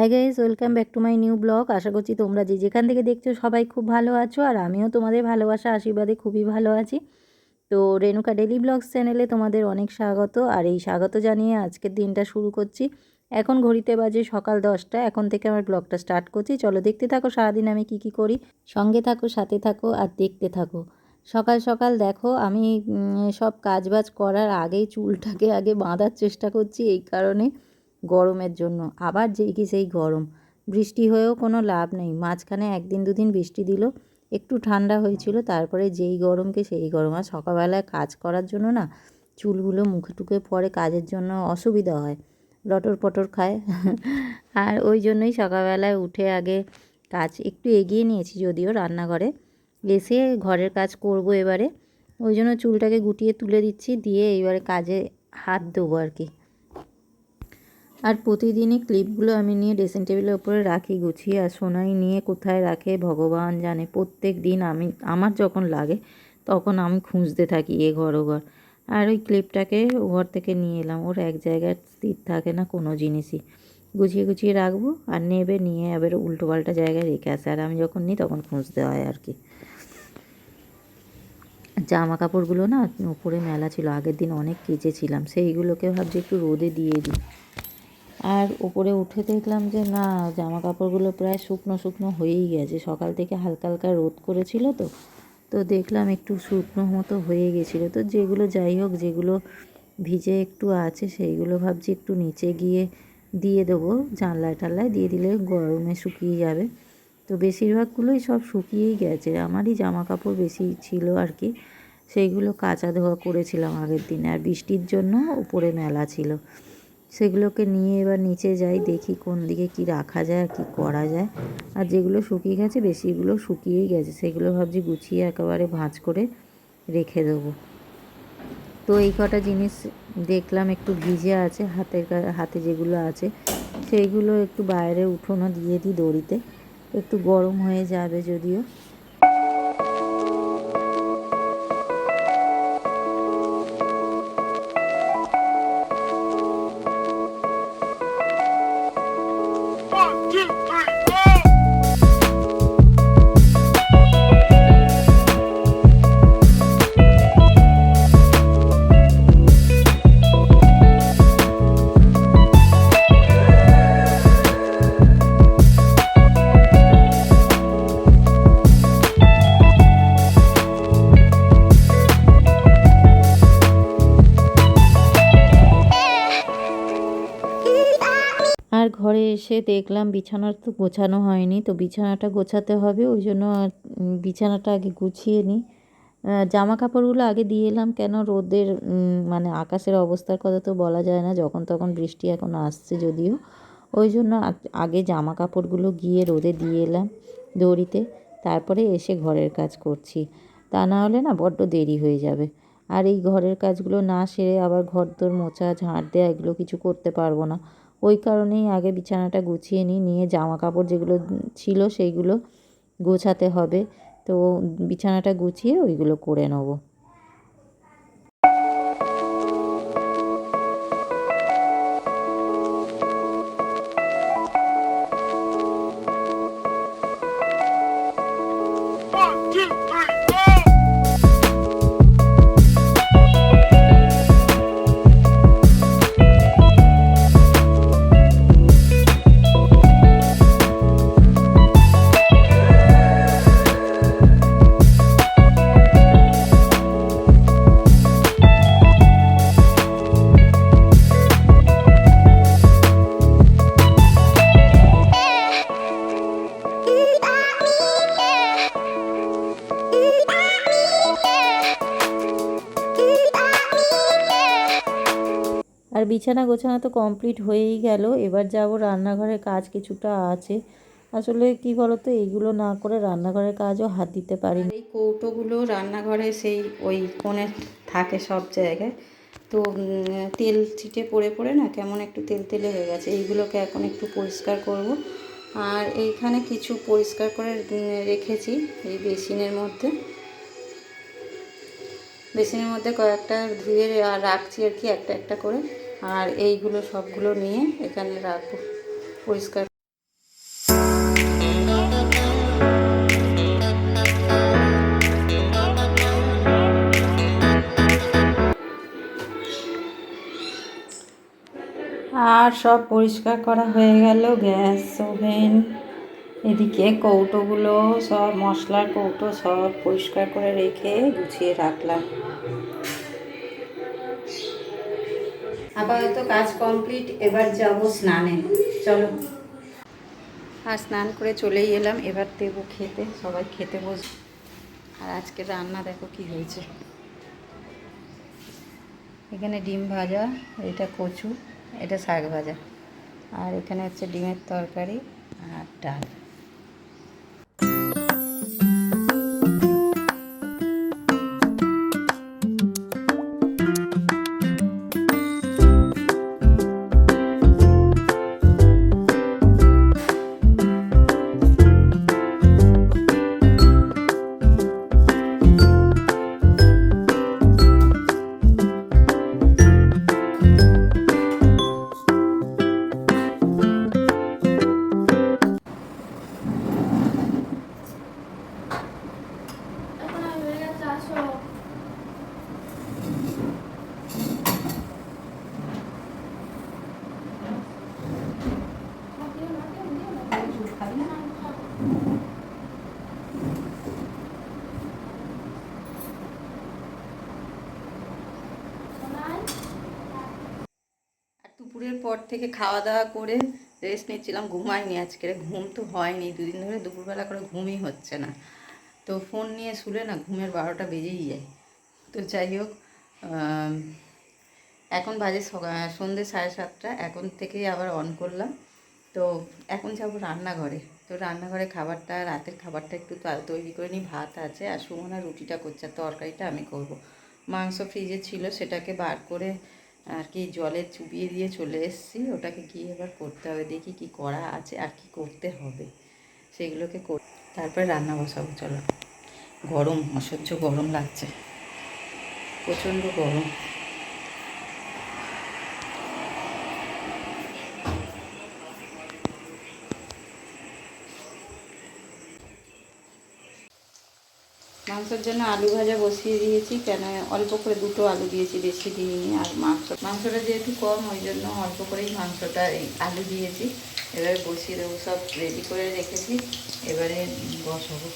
High guys, welcome back to my new blog. আশা করছি তোমরা যে যেখান থেকে দেখছো সবাই খুব ভালো আছো, আর আমিও তোমাদের ভালোবাসা আশীর্বাদে খুবই ভালো আছি। তো রেণুকা ডেলি ব্লগস চ্যানেলে তোমাদের অনেক স্বাগত। আর এই স্বাগত জানিয়ে আজকের দিনটা শুরু করছি। এখন ঘড়িতে বাজে সকাল 10টা। এখন থেকে আমার ব্লগটা স্টার্ট করছি। চলো দেখতে থাকো সারাদিন আমি কি করি। সঙ্গে থাকো, সাথে থাকো আর দেখতে থাকো। সকাল সকাল দেখো আমি সব কাজবাজ করার আগেই চুলটাকে আগে বাঁধার চেষ্টা করছি, এই কারণে গরমের জন্য। আবার যেই কি সেই গরম, বৃষ্টি হয়েও কোনো লাভ নেই। মাঝখানে একদিন দুদিন বৃষ্টি দিল, একটু ঠান্ডা হয়েছিল, তারপরে যেই গরমকে সেই গরম। আর সকালবেলায় কাজ করার জন্য না চুলগুলো মুখে টুকে পড়ে, কাজের জন্য অসুবিধা হয়, লটর পটর খায়। আর ওই জন্যই সকালবেলায় উঠে আগে কাজ একটু এগিয়ে নিয়েছি, যদিও রান্নাঘরে এসে ঘরের কাজ করব এবারে। ওই জন্য চুলটাকে গুটিয়ে তুলে দিচ্ছি, দিয়ে এইবারে কাজে হাত দেবো আর কি। আর প্রতিদিনই ক্লিপগুলো আমি নিয়ে ড্রেসিং টেবিলের ওপরে রাখি গুছিয়ে। আর সোনাই নিয়ে কোথায় রাখে ভগবান জানে। প্রত্যেক দিন আমার যখন লাগে তখন আমি খুঁজতে থাকি এ ঘর ও ঘর। আর ওই ক্লিপটাকে ঘর থেকে নিয়ে এলাম, ওর এক জায়গায় স্থির থাকে না কোনো জিনিসই। গুছিয়ে গুছিয়ে রাখবো, আর নেবে নিয়ে এবার উল্টোপাল্টা জায়গায় রেখে আসে। আর আমি যখন নিই তখন খুঁজতে হয় আর কি। জামা কাপড়গুলো না উপরে মেলা ছিল, আগের দিন অনেক কেচেছিলাম, সেইগুলোকে ভাবছি একটু রোদে দিয়ে দিই। আর উপরে উঠে দেখলাম যে না, জামা কাপড়গুলো প্রায় শুকনো শুকনো হয়েই গেছে। সকাল থেকে হালকা হালকা রোদ করেছিল, তো দেখলাম একটু শুকনো মতো হয়ে গেছিলো। তো যেগুলো যাই হোক, যেগুলো ভিজে একটু আছে সেইগুলো ভাবছি একটু নিচে গিয়ে দিয়ে দেবো, জানলায় টানলায় দিয়ে দিলে গরমে শুকিয়ে যাবে। তো বেশিরভাগগুলোই সব শুকিয়েই গেছে। আমারই জামা কাপড় বেশি ছিল আর কি, সেইগুলো কাচা ধোয়া করেছিলাম আগের দিনে। আর বৃষ্টির জন্য উপরে মেলা ছিল, সেগুলোকে নিয়ে এবার নিচে যাই, দেখি কোন দিকে কি রাখা যায় আর কী করা যায়। আর যেগুলো শুকিয়ে গেছে, বেশিগুলো শুকিয়েই গেছে, সেগুলো ভাবছি গুছিয়ে একেবারে ভাঁজ করে রেখে দেবো। তো এই কটা জিনিস দেখলাম একটু ভিজে আছে, হাতে যেগুলো আছে সেইগুলো একটু বাইরে উঠোনো দিয়ে দিই দড়িতে, একটু গরম হয়ে যাবে যদিও। আর ঘরে এসে দেখলাম বিছানার তো গোছানো হয়নি, তো বিছানাটা গোছাতে হবে। ওই জন্য বিছানাটা আগে গুছিয়ে নিই। জামা কাপড়গুলো আগে দিয়ে এলাম, কেন রোদের মানে আকাশের অবস্থার কথা তো বলা যায় না, যখন তখন বৃষ্টি এখন আসছে যদিও। ওই জন্য আগে জামা কাপড়গুলো গিয়ে রোদে দিয়ে এলাম দড়িতে, তারপরে এসে ঘরের কাজ করছি। তা না হলে না বড্ড দেরি হয়ে যাবে। আর এই ঘরের কাজগুলো না সেরে আবার ঘরদোর মোছা ঝাঁট দেওয়া এগুলো কিছু করতে পারবো না। ওই কারণেই আগে বিছানাটা গুছিয়ে নিয়ে জামা কাপড় যেগুলো ছিল সেইগুলো গোছাতে হবে। তো বিছানাটা গুছিয়ে ওইগুলো করে নেবো। আর বিছানা গোছানো তো কমপ্লিট হয়েই গেল। এবার যাব রান্নাঘরের কাজ কিছুটা আছে। আসলে কি বলতো, এইগুলো না করে রান্নাঘরের কাজও হাত দিতে পারি না। এই কৌটোগুলো রান্নাঘরে সেই ওই কোণে থাকে সব জায়গায়, তো তেল ছিটে পড়ে পড়ে না কেমন একটু তেল তেলে হয়ে গেছে। এইগুলোকে এখন একটু পরিষ্কার করব। আর এইখানে কিছু পরিষ্কার করে রেখেছি এই বেসিনের মধ্যে কয়েকটা ধুয়ে রাখছি আর কি, একটা একটা করে। আর এইগুলো সবগুলো নিয়ে এখানে রাখবো পরিষ্কার। আর সব পরিষ্কার করা হয়ে গেল, গ্যাস ওভেন, এদিকে কৌটোগুলো সব মশলার কৌটো সব পরিষ্কার করে রেখে গুছিয়ে রাখলাম। আপাতত কাজ কমপ্লিট, এবার যাব স্নানে। চলো। আর স্নান করে চলেই এলাম, এবার দেবো খেতে, সবাই খেতে বস। আর আজকে রান্না দেখো কি হয়েছে। এখানে ডিম ভাজা, এটা কচু, এটা শাক ভাজা, আর এখানে হচ্ছে ডিমের তরকারি আর ডাল। দুপুরের পর থেকে খাওয়া দাওয়া করে রেস্ট নিচ্ছিলাম, ঘুমাইনি আজকে, ঘুম তো হয়নি, দুদিন ধরে দুপুরবেলা করে ঘুমই হচ্ছে না। তো ফোন নিয়ে শুলে না ঘুমের 12টা বেজেই যায়। তো যাই হোক, এখন বাজে সন্ধ্যে 7:30, এখন থেকেই আবার অন করলাম। তো এখন যাবো রান্নাঘরে। তো রান্নাঘরে খাবারটা, রাতের খাবারটা একটু তৈরি করে নিই। ভাত আছে আর সুমনা রুটিটা করছে, আর তরকারিটা আমি করব। মাংস ফ্রিজে ছিল, সেটাকে বার করে আর কি জলে চুবিয়ে দিয়ে চলে এসেছি। ওটাকে গিয়ে এবার করতে হবে, দেখি কি করা আছে আর কি করতে হবে, সেগুলোকে তারপরে রান্না বসাবো। চলো। গরম, অসহ্য গরম লাগছে, প্রচণ্ড গরম। মাংসের জন্য আলু ভাজা বসিয়ে দিয়েছি, কেন অল্প করে 2টো আলু দিয়েছি, বেশি দিইনি। আর মাংসটা যেহেতু কম, ওই জন্য অল্প করেই মাংসটা আলু দিয়েছি। এবারে বসিয়ে দেবো, সব রেডি করে রেখেছি, এবারে বসাবো।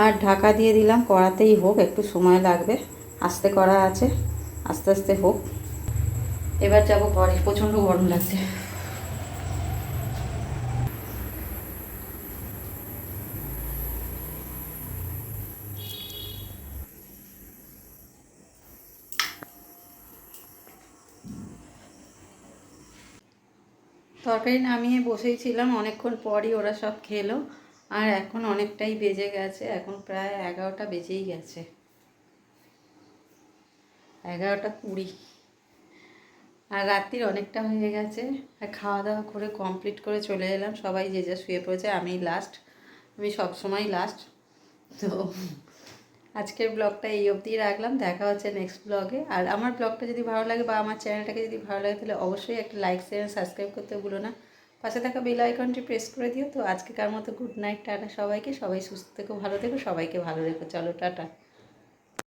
আর ঢাকা দিয়ে দিলাম, কড়াতেই হোক, একটু সময় লাগবে, আস্তে করা আছে, আস্তে আস্তে হোক। এবার যাব ঘরে, প্রচণ্ড গরম লাগছে। তরকারি নামিয়ে বসেইছিলাম, অনেকক্ষণ পরই ওরা সব খেলো। আর এখন অনেকটাই বেজে গেছে, এখন প্রায় 11টা বেজেই গেছে, 11টা 20। আর রাত্রির অনেকটা হয়ে গেছে। আর খাওয়া দাওয়া করে কমপ্লিট করে চলে এলাম, সবাই যে যা শুয়ে পড়েছে, আমি লাস্ট, আমি সবসময় লাস্ট। তো আজকের ব্লগটা এই অবধি রাখলাম, দেখা হচ্ছে নেক্সট ব্লগে। আর আমার ব্লগটা যদি ভালো লাগে বা আমার চ্যানেলটাকে যদি ভালো লাগে, তাহলে অবশ্যই একটা লাইক শেয়ার সাবস্ক্রাইব করতে ভুলো না, পাশে থাকা বেল আইকনটি প্রেস করে দিও। তো আজকেকার মতো গুড নাইট, টাটা সবাইকে, সবাই সুস্থ থেকো, ভালো থেকো, সবাইকে ভালো রেখো। চলো টাটা।